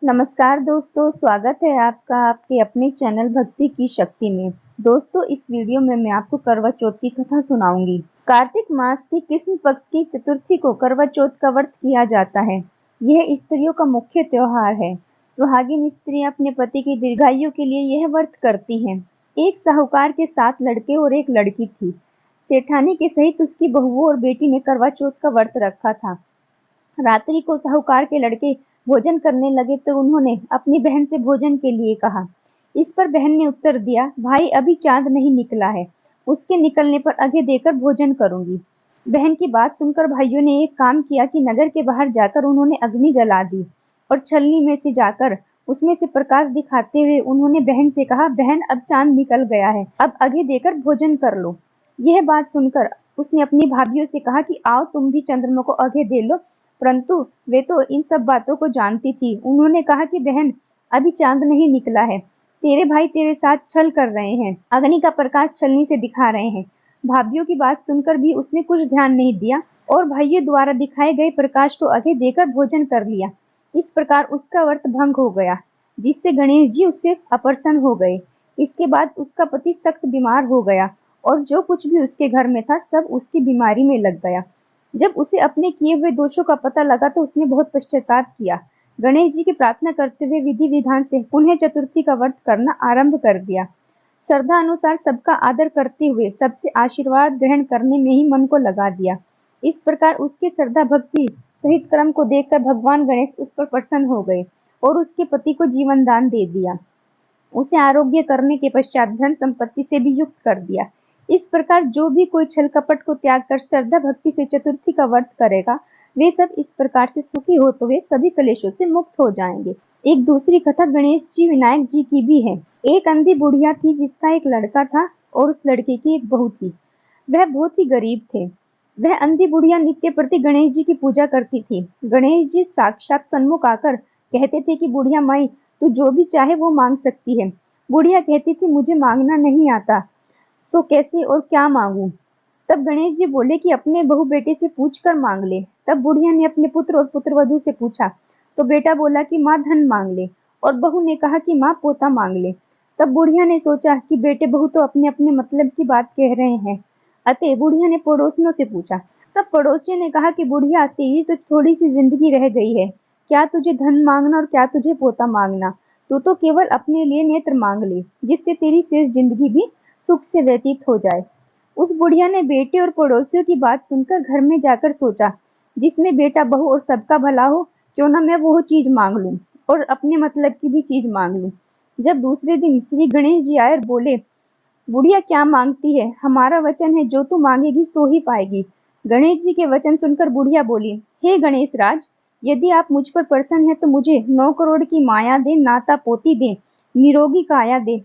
नमस्कार दोस्तों, स्वागत है आपका आपके अपने चैनल भक्ति की शक्ति में। दोस्तों, इस वीडियो में मैं आपको करवा चौथ की कथा सुनाऊंगी। कार्तिक मास की कृष्ण पक्ष की चतुर्थी को करवा चौथ का व्रत किया जाता है। यह स्त्रियों का मुख्य त्योहार है। सुहागिन स्त्रियां अपने पति की दीर्घायु के लिए यह व्रत करती हैं। एक साहूकार के 7 लड़के और एक लड़की थी। सेठानी के सहित उसकी बहुओं और बेटी ने करवा चौथ का व्रत रखा था। रात्रि को साहूकार के लड़के भोजन करने लगे तो उन्होंने अपनी बहन से भोजन के लिए कहा। इस पर बहन ने उत्तर दिया, भाई अभी चांद नहीं निकला है, उसके निकलने पर आगे देकर भोजन करूंगी। बहन की बात सुनकर भाइयों ने एक काम किया कि नगर के बाहर जाकर उन्होंने अग्नि जला दी और छलनी में से जाकर उसमें से प्रकाश दिखाते हुए उन्होंने बहन से कहा, बहन अब चांद निकल गया है, अब आगे देकर भोजन कर लो। यह बात सुनकर उसने अपनी भाभीियों से कहा कि आओ तुम भी चंद्रमा को आगे दे लो, परंतु वे तो इन सब बातों को जानती थी। उन्होंने कहा कि बहन अभी चांद नहीं निकला है, तेरे भाई तेरे साथ छल कर रहे हैं, अग्नि का प्रकाश छलनी से दिखा रहे हैं। भाभीियों की बात सुनकर भी उसने कुछ ध्यान नहीं दिया और भाइयों द्वारा दिखाए गए प्रकाश को आगे देकर भोजन कर लिया। इस प्रकार उसका व्रत भंग हो गया, जिससे गणेश जी उससे अप्रसन्न हो गए। इसके बाद उसका पति सख्त बीमार हो गया और जो कुछ भी उसके घर में था सब उसकी बीमारी में लग गया। जब उसे अपने किए हुए दोषों का पता लगा तो उसने बहुत पश्चाताप किया। गणेश जी की प्रार्थना करते हुए विधि विधान से पुनः चतुर्थी का व्रत करना आरंभ कर दिया। श्रद्धा अनुसार सबका आदर करते हुए सबसे आशीर्वाद ग्रहण करने में ही मन को लगा दिया। इस प्रकार उसके श्रद्धा भक्ति सहित क्रम को देखकर भगवान गणेश उस पर प्रसन्न हो गए और उसके पति को जीवन दान दे दिया। उसे आरोग्य करने के पश्चात धन संपत्ति से भी युक्त कर दिया। इस प्रकार जो भी कोई छल कपट को त्याग कर श्रद्धा भक्ति से चतुर्थी का व्रत करेगा, वे सब इस प्रकार से सुखी होते हुए सभी कलेशों से मुक्त हो जाएंगे। एक दूसरी कथा गणेश जी विनायक जी की भी है। एक अंधी बुढ़िया थी जिसका एक लड़का था और उस लड़के की एक बहू थी। वह बहुत ही गरीब थे। वह अंधी बुढ़िया नित्य प्रति गणेश जी की पूजा करती थी। गणेश जी साक्षात सन्मुख आकर कहते थे कि बुढ़िया माई, तू जो भी चाहे वो मांग सकती है। बुढ़िया कहती थी, मुझे मांगना नहीं आता, सो कैसे और क्या मांगू। तब गणेश जी बोले कि अपने बहू बेटे से पूछकर मांग ले। तब बुढ़िया ने अपने पुत्र और पुत्रवधू से पूछा तो बेटा बोला कि माँ धन मांग ले और बहू ने कहा कि माँ पोता मांग ले। तब बुढ़िया ने सोचा कि बेटे बहू तो अपने अपने मतलब की बात कह रहे हैं, अतः बुढ़िया ने पड़ोसियों से पूछा। तब पड़ोसियों ने कहा कि बुढ़िया, तेरी तो थोड़ी सी जिंदगी रह गई है, क्या तुझे धन मांगना और क्या तुझे पोता मांगना, तू तो केवल अपने लिए नेत्र मांग ले, जिससे तेरी शेष जिंदगी भी सुख से व्यतीत हो जाए। उस बुढ़िया ने बेटे और पड़ोसियों की बात सुनकर घर में जाकर सोचा, जिसमें बेटा बहू और सबका भला हो, क्यों ना मैं वो चीज मांग लूं और अपने मतलब की भी चीज मांग लूं। जब दूसरे दिन श्री गणेश जी आए और बोले, बुढ़िया क्या मांगती है, हमारा वचन है जो तू मांगेगी सो ही पाएगी। गणेश जी के वचन सुनकर बुढ़िया बोली, हे गणेश राज, यदि आप मुझ पर प्रसन्न हैं तो मुझे 9 करोड़ की माया दे, नाता पोती दे, निरोगी काया दे,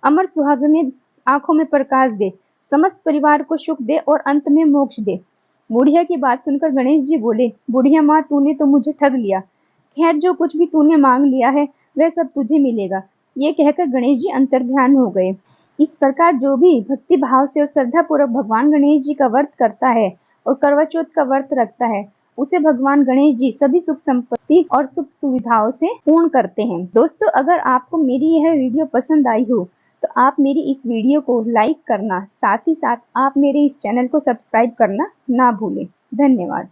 अमर सुहागने आंखों में प्रकाश दे, समस्त परिवार को सुख दे और अंत में मोक्ष दे। बुढ़िया की बात सुनकर गणेश जी बोले, बुढ़िया माँ, तूने तो मुझे ठग लिया। खैर, जो कुछ भी तूने मांग लिया है वह सब तुझे मिलेगा। ये कहकर गणेश जी अंतर्ध्यान हो गए। इस प्रकार जो भी भक्ति भाव से और श्रद्धा पूर्वक भगवान गणेश जी का व्रत करता है और करवा चौथ का व्रत रखता है, उसे भगवान गणेश जी सभी सुख संपत्ति और सुख सुविधाओं से पूर्ण करते हैं। दोस्तों, अगर आपको मेरी यह वीडियो पसंद आई हो तो आप मेरी इस वीडियो को लाइक करना, साथ ही साथ आप मेरे इस चैनल को सब्सक्राइब करना ना भूलें। धन्यवाद।